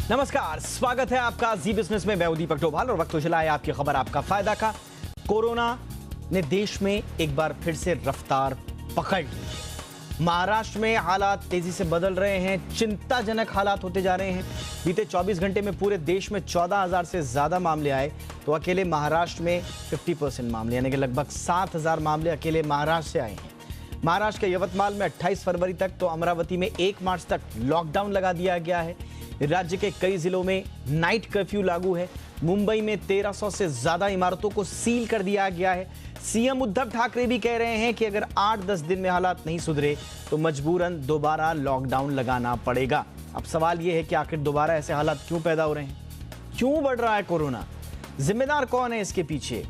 नमस्कार, स्वागत है आपका जी बिजनेस में। मैं हूं दीपक डोभाल और वक्त तो चला है आपकी खबर आपका फायदा का। कोरोना ने देश में एक बार फिर से रफ्तार पकड़ ली है। महाराष्ट्र में हालात तेजी से बदल रहे हैं, चिंताजनक हालात होते जा रहे हैं। बीते 24 घंटे में पूरे देश में 14,000 से ज्यादा मामले आए, तो अकेले महाराष्ट्र में 50% मामले यानी कि लगभग 7,000 मामले अकेले महाराष्ट्र से आए हैं। महाराष्ट्र के यवतमाल में 28 फरवरी तक, तो अमरावती में 1 मार्च तक लॉकडाउन लगा दिया गया है। राज्य के कई जिलों में नाइट कर्फ्यू लागू है। मुंबई में 1300 से ज्यादा इमारतों को सील कर दिया गया है। सीएम उद्धव ठाकरे भी कह रहे हैं कि अगर 8-10 दिन में हालात नहीं सुधरे तो मजबूरन दोबारा लॉकडाउन लगाना पड़ेगा। अब सवाल यह है कि आखिर दोबारा ऐसे हालात क्यों पैदा हो रहे हैं, क्यों बढ़ रहा है कोरोना, जिम्मेदार कौन है इसके पीछे?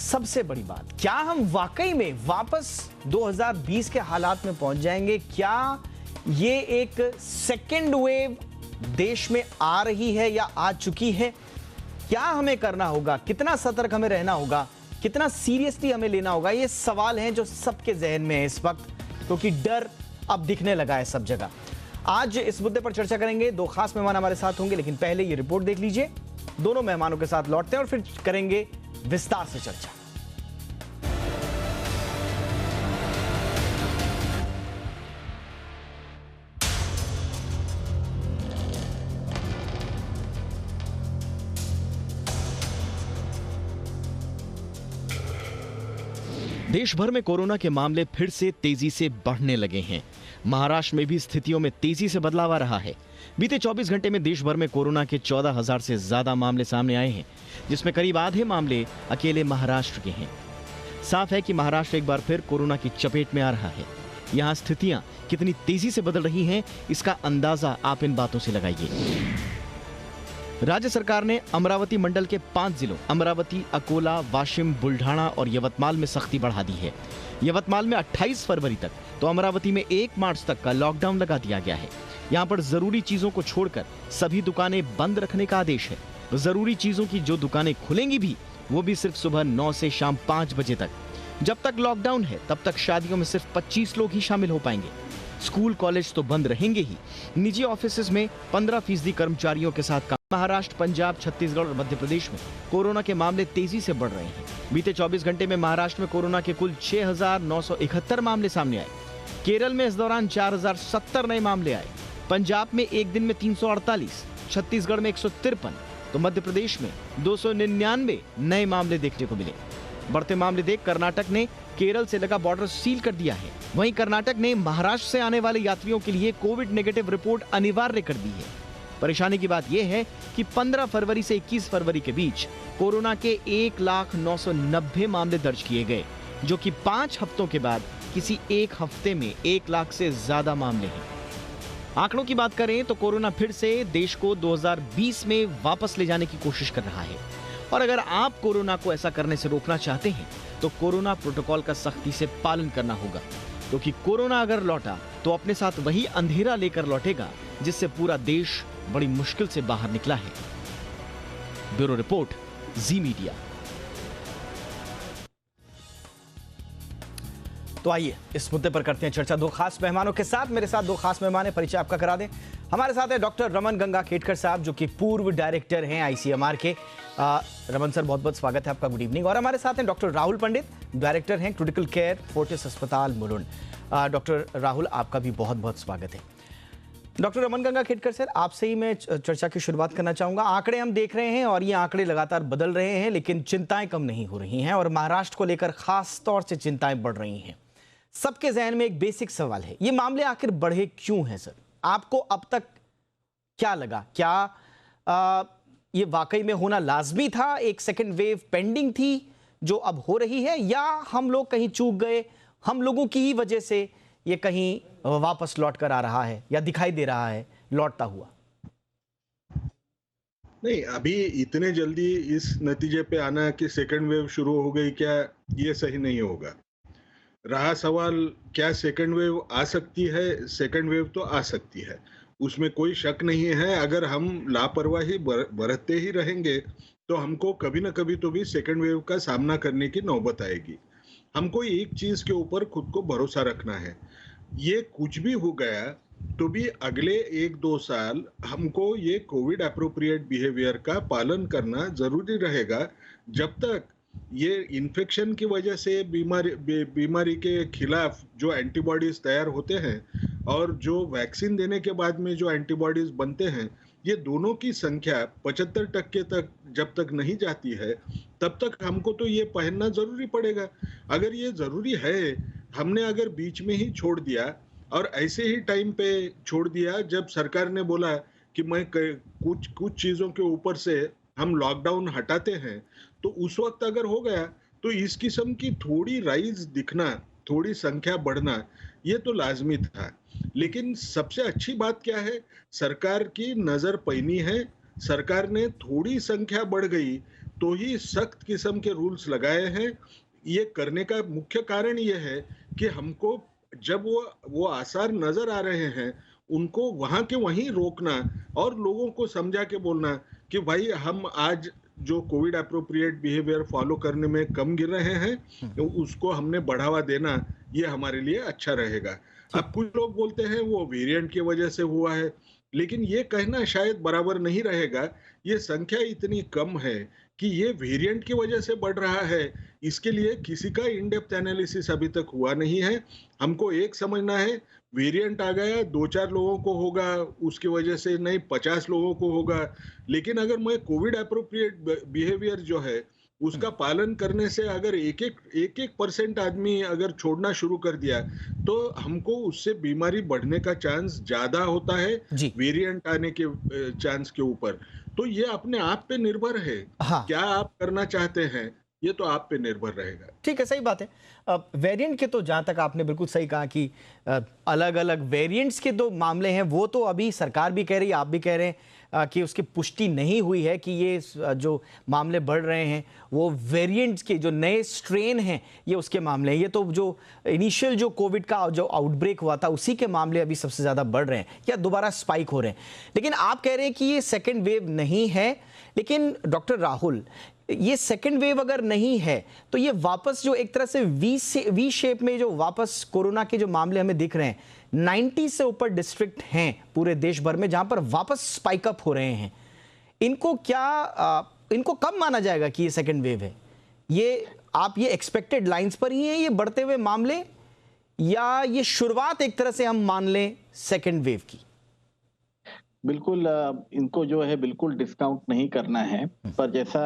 सबसे बड़ी बात, क्या हम वाकई में वापस 2020 के हालात में पहुंच जाएंगे? क्या ये एक सेकेंड वेव देश में आ रही है या आ चुकी है? क्या हमें करना होगा, कितना सतर्क हमें रहना होगा, कितना सीरियसली हमें लेना होगा? ये सवाल हैं जो सबके जहन में है इस वक्त, क्योंकि डर अब दिखने लगा है सब जगह। आज इस मुद्दे पर चर्चा करेंगे। 2 खास मेहमान हमारे साथ होंगे, लेकिन पहले ये रिपोर्ट देख लीजिए। दोनों मेहमानों के साथ लौटते हैं और फिर करेंगे विस्तार से चर्चा। देश भर में कोरोना के मामले फिर से तेजी से बढ़ने लगे हैं। महाराष्ट्र में भी स्थितियों में तेजी से बदलाव आ रहा है। बीते 24 घंटे में देश भर में कोरोना के 14,000 से ज्यादा मामले सामने आए हैं, जिसमें करीब आधे मामले अकेले महाराष्ट्र के हैं। साफ है कि महाराष्ट्र एक बार फिर कोरोना की चपेट में आ रहा है। यहाँ स्थितियां कितनी तेजी से बदल रही हैं, इसका अंदाजा आप इन बातों से लगाइए। राज्य सरकार ने अमरावती मंडल के 5 जिलों अमरावती, अकोला, वाशिम, बुल्ढाना और यवतमाल में सख्ती बढ़ा दी है। यवतमाल में 28 फरवरी तक, तो अमरावती में 1 मार्च तक का लॉकडाउन लगा दिया गया है। यहाँ पर जरूरी चीजों को छोड़कर सभी दुकानें बंद रखने का आदेश है। जरूरी चीजों की जो दुकानें खुलेंगी भी, वो भी सिर्फ सुबह 9 से शाम 5 बजे तक। जब तक लॉकडाउन है तब तक शादियों में सिर्फ 25 लोग ही शामिल हो पाएंगे। स्कूल कॉलेज तो बंद रहेंगे ही। निजी ऑफिसेज में 15% कर्मचारियों के साथ काम। महाराष्ट्र, पंजाब, छत्तीसगढ़ और मध्य प्रदेश में कोरोना के मामले तेजी से बढ़ रहे हैं। बीते 24 घंटे में महाराष्ट्र में कोरोना के कुल 6,971 मामले सामने आए। केरल में इस दौरान 4,070 नए मामले आए। पंजाब में एक दिन में 348, छत्तीसगढ़ में 153, तो मध्य प्रदेश में 299 नए मामले देखने को मिले। बढ़ते मामले देख कर्नाटक ने केरल से लगा बॉर्डर सील कर दिया है। वहीं कर्नाटक ने महाराष्ट्र से आने वाले यात्रियों के लिए कोविड नेगेटिव रिपोर्ट अनिवार्य कर दी है। परेशानी की बात यह है कि 15 फरवरी से 21 फरवरी के बीच कोरोना के 1,990 मामले दर्ज किए गए, जो कि 5 हफ्तों के बाद किसी एक हफ्ते में 1 लाख से ज्यादा मामले हैं। आंकड़ों की बात करें तो कोरोना फिर से देश को 2020 में वापस ले जाने की कोशिश कर रहा है। और अगर आप कोरोना को ऐसा करने से रोकना चाहते हैं तो कोरोना प्रोटोकॉल का सख्ती से पालन करना होगा, क्योंकि कोरोना अगर लौटा तो अपने साथ वही अंधेरा लेकर लौटेगा जिससे पूरा देश बड़ी मुश्किल से बाहर निकला है। ब्यूरो रिपोर्ट, जी मीडिया। तो आइए इस मुद्दे पर करते हैं चर्चा 2 खास मेहमानों के साथ। मेरे साथ 2 खास मेहमान हैं, परिचय आपका करा दें। हमारे साथ है डॉक्टर रमन गंगा खेडकर साहब, जो कि पूर्व डायरेक्टर हैं आईसीएमआर के। रमन सर, बहुत बहुत स्वागत है आपका, गुड इवनिंग। और हमारे साथ हैं डॉक्टर राहुल पंडित, डायरेक्टर हैं क्रिटिकल केयर फोर्टिस अस्पताल मुलुंड। डॉक्टर राहुल, आपका भी बहुत बहुत स्वागत है। डॉक्टर रमन गंगा खेडकर सर, आपसे ही मैं चर्चा की शुरुआत करना चाहूंगा। आंकड़े हम देख रहे हैं और ये आंकड़े लगातार बदल रहे हैं, लेकिन चिंताएं कम नहीं हो रही हैं और महाराष्ट्र को लेकर खास तौर से चिंताएं बढ़ रही हैं। सबके जहन में एक बेसिक सवाल है, ये मामले आखिर बढ़े क्यों हैं सर? आपको अब तक क्या लगा? क्या ये वाकई में होना लाजमी था? एक सेकेंड वेव पेंडिंग थी जो अब हो रही है, या हम लोग कहीं चूक गए, हम लोगों की ही वजह से ये कहीं वापस लौट कर आ रहा है या दिखाई दे रहा है लौटता हुआ? नहीं, अभी इतने जल्दी इस नतीजे पे आना कि सेकंड वेव शुरू हो गई क्या, ये सही नहीं होगा। रहा सवाल क्या सेकंड वेव आ सकती है, सेकंड वेव तो आ सकती है, उसमें कोई शक नहीं है। अगर हम लापरवाही बरतते ही रहेंगे तो हमको कभी ना कभी तो भी सेकंड वेव का सामना करने की नौबत आएगी। हमको एक चीज के ऊपर खुद को भरोसा रखना है, ये कुछ भी हो गया तो भी अगले 1-2 साल हमको ये कोविड एप्रोप्रिएट बिहेवियर का पालन करना ज़रूरी रहेगा, जब तक ये इन्फेक्शन की वजह से बीमारी के खिलाफ जो एंटीबॉडीज़ तैयार होते हैं और जो वैक्सीन देने के बाद में जो एंटीबॉडीज़ बनते हैं, ये दोनों की संख्या 75% तक जब तक नहीं जाती है, तब तक हमको तो ये पहनना ज़रूरी पड़ेगा। अगर ये ज़रूरी है, हमने अगर बीच में ही छोड़ दिया और ऐसे ही टाइम पे छोड़ दिया जब सरकार ने बोला कि कुछ कुछ चीज़ों के ऊपर से हम लॉकडाउन हटाते हैं, तो उस वक़्त अगर हो गया, तो इस किस्म की थोड़ी राइज़ दिखना, थोड़ी संख्या बढ़ना, ये तो लाज़मी था। लेकिन सबसे अच्छी बात क्या है, सरकार की नज़र पैनी है, सरकार ने थोड़ी संख्या बढ़ गई, तो ही सख्त किस्म के रूल्स लगाए हैं। ये करने का मुख्य कारण ये है कि हमको जब वो आसार नज़र आ रहे हैं, उनको वहाँ के वहीं रोकना और लोगों को समझा के बोलना कि भाई हम आज जो कोविड एप्रोप्रिएट बिहेवियर फॉलो करने में कम गिर रहे हैं, तो उसको हमने बढ़ावा देना, ये हमारे लिए अच्छा रहेगा। अब कुछ लोग बोलते हैं वो वेरिएंट की वजह से हुआ है, लेकिन ये कहना शायद बराबर नहीं रहेगा। ये संख्या इतनी कम है कि ये वेरिएंट की वजह से बढ़ रहा है, इसके लिए किसी का इन डेप्थ एनालिसिस अभी तक हुआ नहीं है। हमको एक समझना है, वेरिएंट आ गया, 2-4 लोगों को होगा, उसकी वजह से नहीं 50 लोगों को होगा। लेकिन अगर मैं कोविड एप्रोप्रिएट बिहेवियर जो है, उसका पालन करने से अगर एक-एक परसेंट आदमी अगर छोड़ना शुरू कर दिया, तो हमको उससे बीमारी बढ़ने का चांस ज़्यादा होता है, जी। वेरिएंट आने के चांस के ऊपर। तो ये अपने आप पे निर्भर है, हाँ। क्या आप करना चाहते हैं, ये तो आप पे निर्भर रहेगा। ठीक है, सही बात है। वेरिएंट के तो जहाँ तक आपने बिल्कुल सही कहा कि अलग-अलग वेरिएंट्स के जो मामले हैं वो तो अभी सरकार भी कह रही है, आप भी कह रहे हैं कि उसकी पुष्टि नहीं हुई है कि ये जो मामले बढ़ रहे हैं वो वेरिएंट्स के जो नए स्ट्रेन हैं ये उसके मामले हैं। ये तो जो इनिशियल जो कोविड का जो आउटब्रेक हुआ था उसी के मामले अभी सबसे ज़्यादा बढ़ रहे हैं या दोबारा स्पाइक हो रहे हैं। लेकिन आप कह रहे हैं कि ये सेकेंड वेव नहीं है। लेकिन डॉक्टर राहुल, ये सेकेंड वेव अगर नहीं है तो ये वापस जो एक तरह से वी शेप में जो वापस कोरोना के जो मामले हमें दिख रहे हैं, 90 से ऊपर डिस्ट्रिक्ट हैं पूरे देश भर में जहां पर वापस स्पाइक अप हो रहे हैं, इनको कब माना जाएगा कि ये सेकेंड वेव है? ये आप ये एक्सपेक्टेड लाइंस पर ही हैं ये बढ़ते हुए मामले, या ये शुरुआत एक तरह से हम मान लें सेकेंड वेव की? बिल्कुल, इनको जो है बिल्कुल डिस्काउंट नहीं करना है, पर जैसा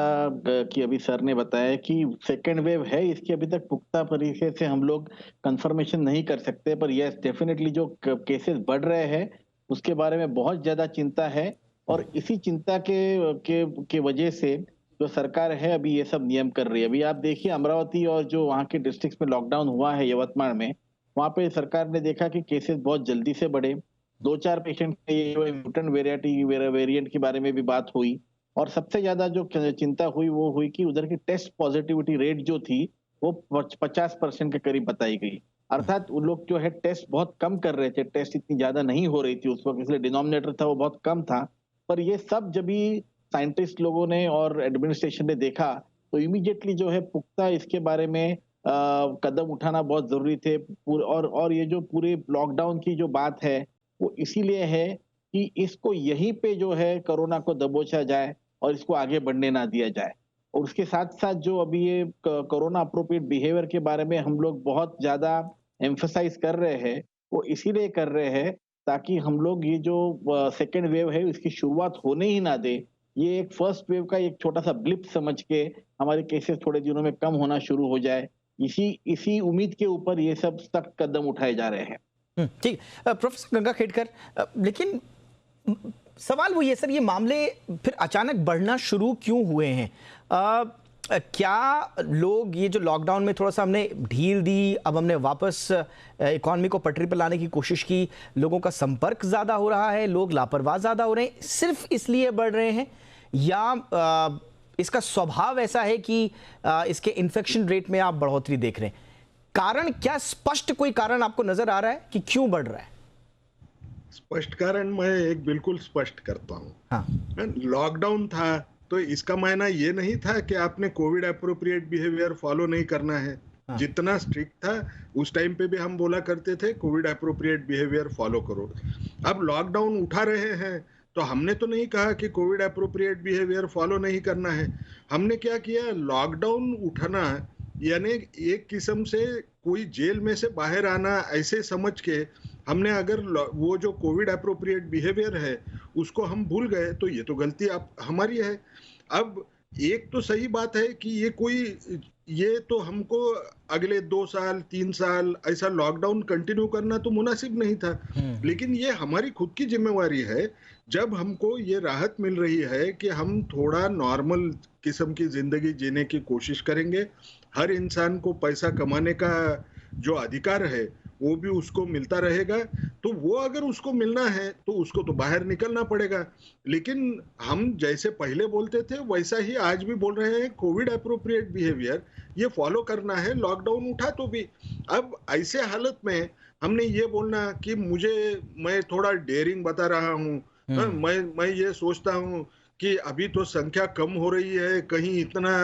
कि अभी सर ने बताया कि सेकेंड वेव है, इसकी अभी तक पुख्ता तरीके से हम लोग कंफर्मेशन नहीं कर सकते। पर यस, डेफिनेटली जो केसेस बढ़ रहे हैं उसके बारे में बहुत ज्यादा चिंता है और इसी चिंता के वजह से जो सरकार है अभी ये सब नियम कर रही है। अभी आप देखिए अमरावती और जो वहाँ के डिस्ट्रिक्ट में लॉकडाउन हुआ है यवतमाल में, वहाँ पे सरकार ने देखा कि केसेस बहुत जल्दी से बढ़े, 2-4 पेशेंट के म्यूटेंट वेरिएंट के बारे में भी बात हुई और सबसे ज्यादा जो चिंता हुई वो हुई कि उधर की टेस्ट पॉजिटिविटी रेट जो थी वो 50% के करीब बताई गई। अर्थात उन लोग जो है टेस्ट बहुत कम कर रहे थे, टेस्ट इतनी ज्यादा नहीं हो रही थी उस वक्त, इसलिए डिनोमिनेटर था वो बहुत कम था। पर ये सब जब भी साइंटिस्ट लोगों ने और एडमिनिस्ट्रेशन ने देखा तो इमीडिएटली जो है पुख्ता इसके बारे में कदम उठाना बहुत जरूरी थे। और ये जो पूरे लॉकडाउन की जो बात है वो इसीलिए है कि इसको यहीं पे जो है कोरोना को दबोचा जाए और इसको आगे बढ़ने ना दिया जाए। और उसके साथ साथ जो अभी ये कोरोना अप्रोप्रिएट बिहेवियर के बारे में हम लोग बहुत ज्यादा एम्फसाइज कर रहे हैं, वो इसीलिए कर रहे हैं ताकि हम लोग ये जो सेकेंड वेव है इसकी शुरुआत होने ही ना दे। ये एक फर्स्ट वेव का एक छोटा सा ब्लिप समझ के हमारे केसेस थोड़े दिनों में कम होना शुरू हो जाए, इसी उम्मीद के ऊपर ये सब सख्त कदम उठाए जा रहे हैं। ठीक। प्रोफेसर गंगाखेड़कर, लेकिन सवाल वो ये सर, ये मामले फिर अचानक बढ़ना शुरू क्यों हुए हैं? क्या लोग ये जो लॉकडाउन में थोड़ा सा हमने ढील दी, अब हमने वापस इकॉनमी को पटरी पर लाने की कोशिश की, लोगों का संपर्क ज़्यादा हो रहा है, लोग लापरवाह ज़्यादा हो रहे हैं, सिर्फ इसलिए बढ़ रहे हैं, या इसका स्वभाव ऐसा है कि इसके इन्फेक्शन रेट में आप बढ़ोतरी देख रहे हैं? कारण क्या, स्पष्ट कोई कारण आपको नजर आ रहा है कि क्यों बढ़ रहा है? स्पष्ट कारण मैं एक बिल्कुल स्पष्ट करता हूँ। हाँ। लॉकडाउन था तो इसका मायना ये नहीं था कि आपने कोविड एप्रोप्रिएट बिहेवियर फॉलो नहीं करना है। हाँ। जितना स्ट्रिक्ट था उस टाइम पे भी हम बोला करते थे कोविड एप्रोप्रिएट बिहेवियर फॉलो करो। अब लॉकडाउन उठा रहे हैं तो हमने तो नहीं कहा कि कोविड एप्रोप्रिएट बिहेवियर फॉलो नहीं करना है। हमने क्या किया, लॉकडाउन उठाना यानी एक किस्म से कोई जेल में से बाहर आना ऐसे समझ के हमने अगर वो जो कोविड एप्रोप्रिएट बिहेवियर है उसको हम भूल गए तो ये तो गलती हमारी है। अब एक तो सही बात है कि ये तो हमको अगले 2 साल 3 साल ऐसा लॉकडाउन कंटिन्यू करना तो मुनासिब नहीं था, लेकिन ये हमारी खुद की जिम्मेवारी है। जब हमको ये राहत मिल रही है कि हम थोड़ा नॉर्मल किस्म की जिंदगी जीने की कोशिश करेंगे, हर इंसान को पैसा कमाने का जो अधिकार है वो भी उसको मिलता रहेगा, तो वो अगर उसको मिलना है तो उसको तो बाहर निकलना पड़ेगा। लेकिन हम जैसे पहले बोलते थे वैसा ही आज भी बोल रहे हैं, कोविड एप्रोप्रिएट बिहेवियर ये फॉलो करना है, लॉकडाउन उठा तो भी। अब ऐसे हालत में हमने ये बोलना कि मैं थोड़ा डेयरिंग बता रहा हूँ, मैं ये सोचता हूँ कि अभी तो संख्या कम हो रही है, कहीं इतना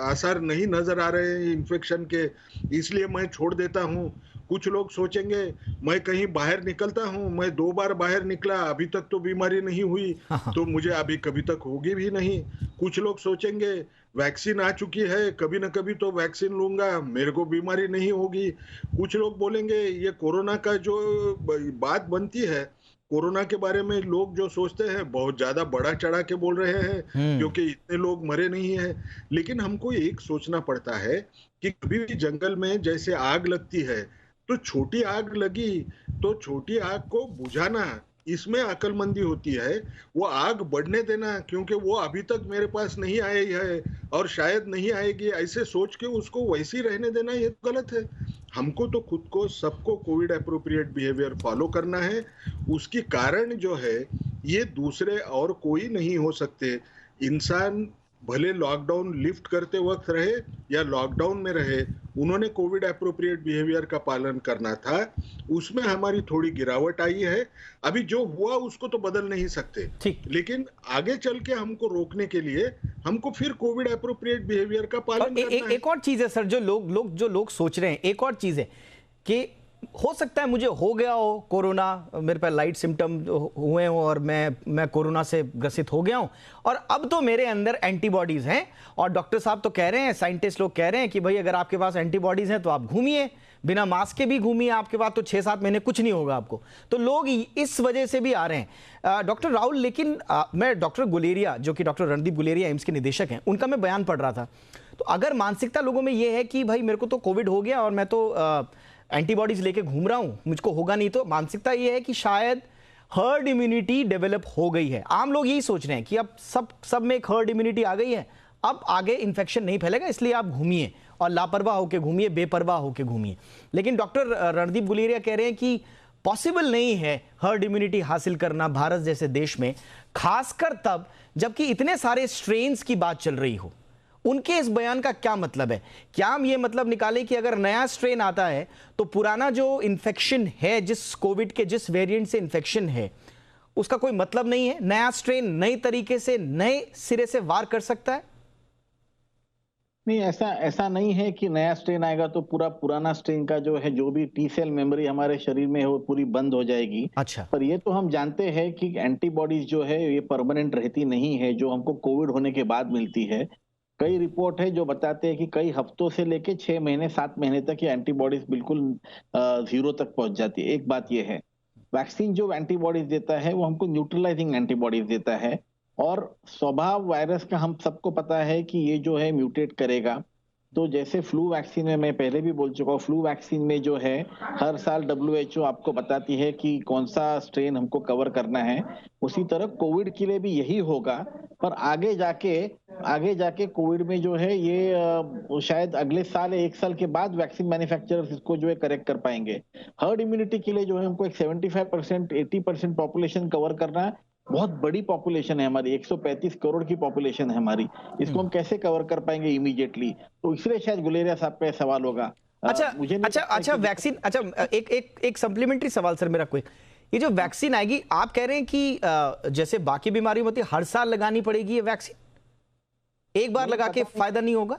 आसार नहीं नजर आ रहे हैं इन्फेक्शन के, इसलिए मैं छोड़ देता हूँ। कुछ लोग सोचेंगे मैं कहीं बाहर निकलता हूँ, मैं 2 बार बाहर निकला, अभी तक तो बीमारी नहीं हुई तो मुझे अभी कभी तक होगी भी नहीं। कुछ लोग सोचेंगे वैक्सीन आ चुकी है, कभी ना कभी तो वैक्सीन लूंगा, मेरे को बीमारी नहीं होगी। कुछ लोग बोलेंगे ये कोरोना का जो बात बनती है, कोरोना के बारे में लोग जो सोचते हैं बहुत ज्यादा बड़ा चढ़ा के बोल रहे हैं क्योंकि इतने लोग मरे नहीं हैं। लेकिन हमको एक सोचना पड़ता है कि कभी भी जंगल में जैसे आग लगती है तो छोटी आग लगी तो छोटी आग को बुझाना, इसमें अक्लमंदी होती है। वो आग बढ़ने देना क्योंकि वो अभी तक मेरे पास नहीं आई है और शायद नहीं आएगी, ऐसे सोच के उसको वैसे ही रहने देना ये गलत है। हमको तो खुद को सबको कोविड एप्रोप्रिएट बिहेवियर फॉलो करना है। उसकी कारण जो है ये दूसरे और कोई नहीं हो सकते। इंसान भले लॉकडाउन लिफ्ट करते वक्त रहे या लॉकडाउन में रहे, उन्होंने कोविड एप्रोप्रिएट बिहेवियर का पालन करना था। उसमें हमारी थोड़ी गिरावट आई है, अभी जो हुआ उसको तो बदल नहीं सकते, लेकिन आगे चल के हमको रोकने के लिए हमको फिर कोविड एप्रोप्रिएट बिहेवियर का पालन करना है। एक और चीज है सर, जो लोग सोच रहे हैं, एक और चीज है कि हो सकता है मुझे हो गया हो कोरोना, मेरे पर लाइट सिम्टम हुए हो और मैं कोरोना से ग्रसित हो गया हूं और अब तो मेरे अंदर एंटीबॉडीज हैं और डॉक्टर साहब तो कह रहे हैं, साइंटिस्ट लोग कह रहे हैं कि भाई अगर आपके पास एंटीबॉडीज हैं तो आप घूमिए, बिना मास्क के भी घूमिए, आपके पास तो 6-7 महीने कुछ नहीं होगा आपको। तो लोग इस वजह से भी आ रहे हैं। डॉक्टर राहुल, लेकिन मैं डॉक्टर गुलेरिया, जो कि डॉक्टर रणदीप गुलेरिया एम्स के निदेशक हैं, उनका मैं बयान पढ़ रहा था। तो अगर मानसिकता लोगों में ये है कि भाई मेरे को तो कोविड हो गया और मैं तो एंटीबॉडीज लेके घूम रहा हूं, मुझको होगा नहीं, तो मानसिकता ये है कि शायद हर्ड इम्यूनिटी डेवलप हो गई है। आम लोग यही सोच रहे हैं कि अब सब में एक हर्ड इम्यूनिटी आ गई है, अब आगे इन्फेक्शन नहीं फैलेगा, इसलिए आप घूमिए और लापरवाह होकर घूमिए, बेपरवाह होकर घूमिए। लेकिन डॉक्टर रणदीप गुलेरिया कह रहे हैं कि पॉसिबल नहीं है हर्ड इम्यूनिटी हासिल करना भारत जैसे देश में, खासकर तब जबकि इतने सारे स्ट्रेन्स की बात चल रही हो। उनके इस बयान का क्या मतलब है? क्या हम ये मतलब निकालें कि अगर नया स्ट्रेन आता है तो पुराना जो इन्फेक्शन है, जिस कोविड के जिस वेरिएंट से इन्फेक्शन है, उसका कोई मतलब नहीं है? नया स्ट्रेन नए तरीके से नए सिरे से वार कर सकता है? नहीं, ऐसा नहीं है कि नया स्ट्रेन आएगा तो पूरा पुराना स्ट्रेन का जो है, जो भी टी सेल मेमोरी हमारे शरीर में है वो पूरी बंद हो जाएगी। अच्छा। पर ये तो हम जानते हैं कि एंटीबॉडीज जो है ये परमानेंट रहती नहीं है, जो हमको कोविड होने के बाद मिलती है। कई रिपोर्ट है जो बताते हैं कि कई हफ्तों से लेके 6 महीने 7 महीने तक ये एंटीबॉडीज बिल्कुल 0 तक पहुंच जाती है। एक बात ये है, वैक्सीन जो एंटीबॉडीज देता है वो हमको न्यूट्रलाइजिंग एंटीबॉडीज देता है और स्वभाव वायरस का हम सबको पता है कि ये जो है म्यूटेट करेगा। तो जैसे फ्लू वैक्सीन में मैं पहले भी बोल चुका हूँ, फ्लू वैक्सीन में जो है हर साल WHO आपको बताती है कि कौन सा स्ट्रेन हमको कवर करना है, उसी तरह कोविड के लिए भी यही होगा। पर आगे जाके कोविड में जो है ये शायद अगले साल या 1 साल के बाद वैक्सीन मैन्युफैक्चरर्स इसको जो है करेक्ट कर पाएंगे। हर्ड इम्यूनिटी के लिए जो है हमको एक 75% 80% पॉपुलेशन कवर करना है। बहुत बड़ी पॉपुलेशन है हमारी, 135 करोड़ की पॉपुलेशन है हमारी, इसको हम कैसे कवर कर पाएंगे इमीडिएटली? तो इसलिए शायद गुलेरिया साहब पे सवाल होगा। अच्छा वैक्सीन, अच्छा एक सप्लीमेंट्री सवाल सर मेरा, कोई ये जो वैक्सीन आएगी, आप कह रहे हैं कि जैसे बाकी बीमारियों में होती है हर साल लगानी पड़ेगी ये वैक्सीन, एक बार लगा के फायदा नहीं होगा?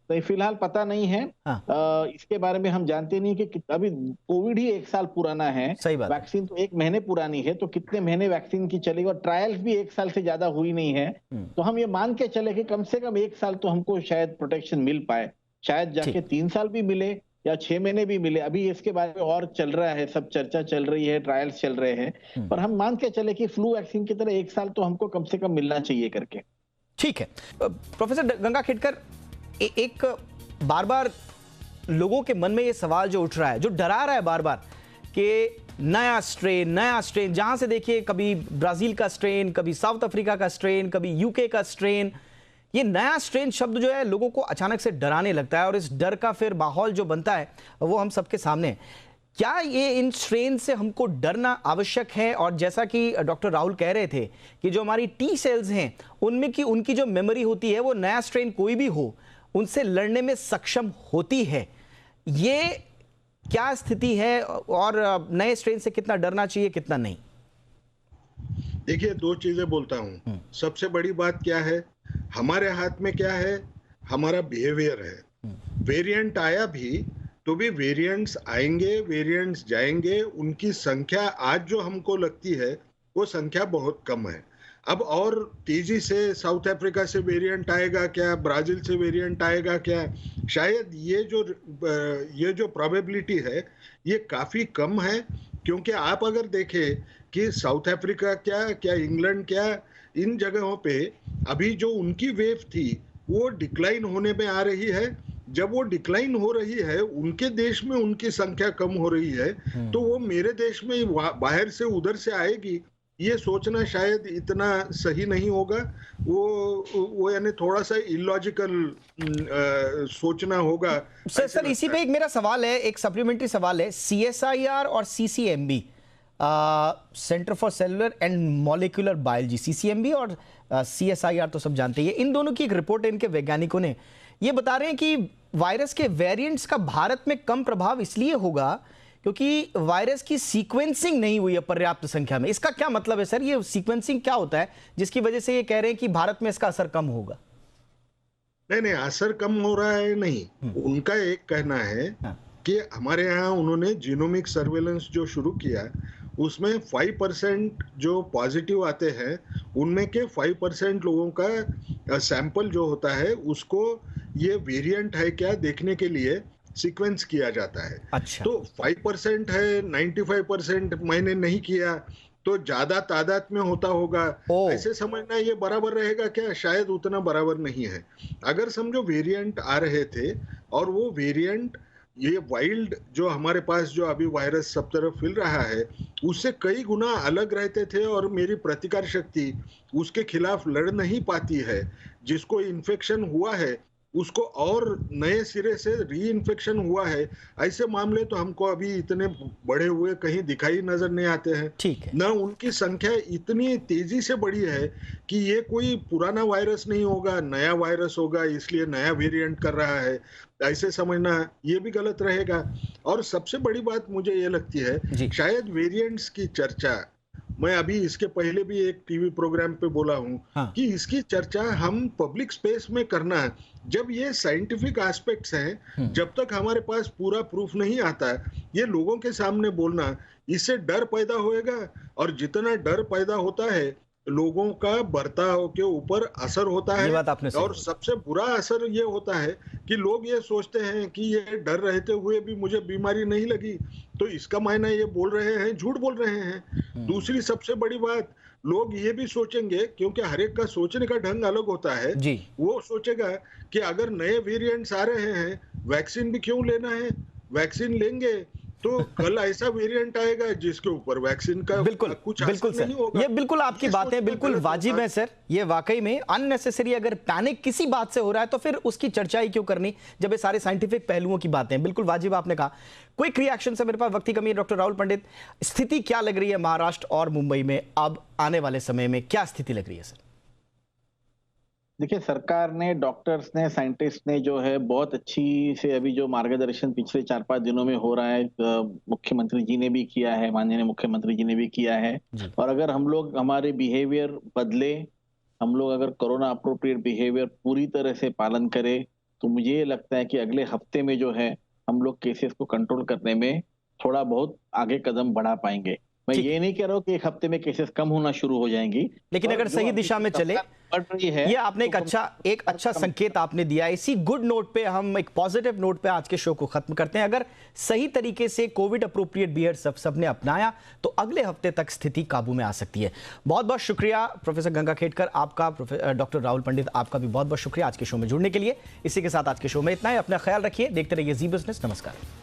तो फिलहाल पता नहीं है। हाँ। इसके बारे में हम जानते नहीं कि अभी कोविड ही 1 साल पुराना है, सही बात है। वैक्सीन तो 1 महीने पुरानी है, तो कितने महीने वैक्सीन की चलेगी, और ट्रायल्स भी 1 साल से ज्यादा हुई नहीं है। तो हम ये मान के चले कि कम से कम 1 साल तो हमको शायद प्रोटेक्शन मिल पाए, शायद जाके 3 साल भी मिले या 6 महीने भी मिले। अभी इसके बारे में और चल रहा है, सब चर्चा चल रही है, ट्रायल्स चल रहे हैं, पर हम मान के चले कि फ्लू वैक्सीन की तरह 1 साल तो हमको कम से कम मिलना चाहिए करके। ठीक है। प्रोफेसर गंगाखेडकर, एक बार बार लोगों के मन में ये सवाल जो उठ रहा है, जो डरा रहा है बार बार कि नया स्ट्रेन, जहां से देखिए कभी ब्राजील का स्ट्रेन, कभी साउथ अफ्रीका का स्ट्रेन, कभी यूके का स्ट्रेन, ये नया स्ट्रेन शब्द जो है लोगों को अचानक से डराने लगता है, और इस डर का फिर माहौल जो बनता है वो हम सबके सामने है। क्या ये इन स्ट्रेन से हमको डरना आवश्यक है? और जैसा कि डॉक्टर राहुल कह रहे थे कि जो हमारी टी सेल्स हैं उनमें की उनकी जो मेमोरी होती है वो नया स्ट्रेन कोई भी हो उनसे लड़ने में सक्षम होती है। ये क्या स्थिति है, और नए स्ट्रेन से कितना डरना चाहिए, कितना नहीं? देखिए, 2 चीजें बोलता हूं। सबसे बड़ी बात क्या है, हमारे हाथ में क्या है, हमारा बिहेवियर है। वेरिएंट आया भी तो भी वेरिएंट्स आएंगे, वेरिएंट्स जाएंगे, उनकी संख्या आज जो हमको लगती है वो संख्या बहुत कम है। अब और तेजी से साउथ अफ्रीका से वेरिएंट आएगा क्या, ब्राजील से वेरिएंट आएगा क्या, शायद ये जो प्रोबेबिलिटी है ये काफी कम है। क्योंकि आप अगर देखें कि साउथ अफ्रीका क्या इंग्लैंड क्या, इन जगहों पे अभी जो उनकी वेव थी वो डिक्लाइन होने में आ रही है। जब वो डिक्लाइन हो रही है, उनके देश में उनकी संख्या कम हो रही है, तो वो मेरे देश में बाहर से उधर से आएगी, ये सोचना शायद इतना सही नहीं होगा। वो यानी थोड़ा सा इलॉजिकल सोचना होगा। सर इसी पे एक मेरा सवाल है, एक सप्लीमेंट्री सवाल है। CSIR और CCMB, centre for cellular and molecular biology, CCMB और CSIR तो सब जानते हैं। इन दोनों की एक रिपोर्ट है, इनके वैज्ञानिकों ने ये बता रहे हैं कि वायरस के वेरिएंट्स का भारत में कम प्रभाव इसलिए होगा क्योंकि वायरस की सीक्वेंसिंग नहीं हुई है पर्याप्त संख्या में। इसका क्या मतलब है सर? ये सीक्वेंसिंग क्या होता है जिसकी वजह से ये कह रहे हैं कि भारत में इसका असर कम होगा? नहीं, असर कम हो रहा है नहीं। उनका एक कहना है कि हमारे यहाँ उन्होंने जीनोमिक सर्वेलेंस जो शुरू किया उसमें 5% जो पॉजिटिव आते हैं उनमें के 5% लोगों का सैंपल जो होता है उसको ये वेरिएंट है क्या देखने के लिए सीक्वेंस किया जाता है। अच्छा। तो 5% है, 95% मैंने नहीं किया, तो ज्यादा तादाद में होता होगा, ऐसे समझना ये बराबर रहेगा क्या? शायद उतना बराबर नहीं है। अगर समझो वेरिएंट आ रहे थे और वो वेरिएंट ये वाइल्ड जो हमारे पास जो अभी वायरस सब तरफ फैल रहा है उससे कई गुना अलग रहते थे और मेरी प्रतिकार शक्ति उसके खिलाफ लड़ नहीं पाती है। जिसको इन्फेक्शन हुआ है उसको और नए सिरे से री इन्फेक्शन हुआ है, ऐसे मामले तो हमको अभी इतने बढ़े हुए कहीं दिखाई नजर नहीं आते हैं। ठीक है। न उनकी संख्या इतनी तेजी से बढ़ी है कि ये कोई पुराना वायरस नहीं होगा, नया वायरस होगा इसलिए नया वेरिएंट कर रहा है, ऐसे समझना ये भी गलत रहेगा। और सबसे बड़ी बात मुझे ये लगती है, शायद वेरिएंट्स की चर्चा मैं अभी इसके पहले भी एक टीवी प्रोग्राम पे बोला हूं कि इसकी चर्चा हम पब्लिक स्पेस में करना, जब ये साइंटिफिक एस्पेक्ट्स हैं, जब तक हमारे पास पूरा प्रूफ नहीं आता ये लोगों के सामने बोलना, इससे डर पैदा होएगा और जितना डर पैदा होता है लोगों का बर्ताव के ऊपर असर होता है। और सबसे बुरा असर ये होता है कि लोग ये सोचते हैं कि ये डर रहते हुए भी मुझे बीमारी नहीं लगी, तो इसका मायना ये बोल रहे हैं, झूठ बोल रहे हैं। दूसरी सबसे बड़ी बात, लोग ये भी सोचेंगे, क्योंकि हर एक का सोचने का ढंग अलग होता है, वो सोचेगा कि अगर नए वेरिएंट्स आ रहे हैं वैक्सीन भी क्यों लेना है, वैक्सीन लेंगे तो कल ऐसा वेरिएंट आएगा जिसके ऊपर वैक्सीन का कुछ असर नहीं होगा। ये बिल्कुल आपकी बातें बिल्कुल वाजिब है सर। ये वाकई में अननेसेसरी अगर पैनिक किसी बात से हो रहा है तो फिर उसकी चर्चा ही क्यों करनी, जब ये सारे साइंटिफिक पहलुओं की बातें हैं। बिल्कुल वाजिब आपने कहा। क्विक रिएक्शन से, मेरे पास वक्त की कमी है। डॉक्टर राहुल पंडित, स्थिति क्या लग रही है महाराष्ट्र और मुंबई में अब आने वाले समय में, क्या स्थिति लग रही है सर? देखिए, सरकार ने, डॉक्टर्स ने, साइंटिस्ट ने जो है बहुत अच्छी से अभी जो मार्गदर्शन पिछले 4-5 दिनों में हो रहा है, मुख्यमंत्री जी ने भी किया है, माननीय मुख्यमंत्री जी ने भी किया है। और अगर हम लोग हमारे बिहेवियर बदले, हम लोग अगर कोरोना अप्रोप्रिएट बिहेवियर पूरी तरह से पालन करें तो मुझे ये लगता है कि अगले हफ्ते में जो है हम लोग केसेस को कंट्रोल करने में थोड़ा बहुत आगे कदम बढ़ा पाएंगे। मैं ठीक। ये नहीं कह रहा हूँ कि एक हफ्ते में केसेस कम होना शुरू हो जाएंगी, लेकिन पर अगर जो सही अभी दिशा में चले, बढ़ रही है, ये आपने तो एक अच्छा संकेत आपने दिया। इसी गुड नोट पे हम एक पॉजिटिव नोट पे आज के शो को खत्म करते हैं। अगर सही तरीके से कोविड अप्रोप्रिएट बिहेवियर सबने अपनाया तो अगले हफ्ते तक स्थिति काबू में आ सकती है। बहुत बहुत शुक्रिया प्रोफेसर गंगा खेडकर आपका, डॉक्टर राहुल पंडित आपका भी बहुत बहुत शुक्रिया आज के शो में जुड़ने के लिए। इसी के साथ आज के शो में इतना ही। अपना ख्याल रखिए, देखते रहिए जी बिजनेस। नमस्कार।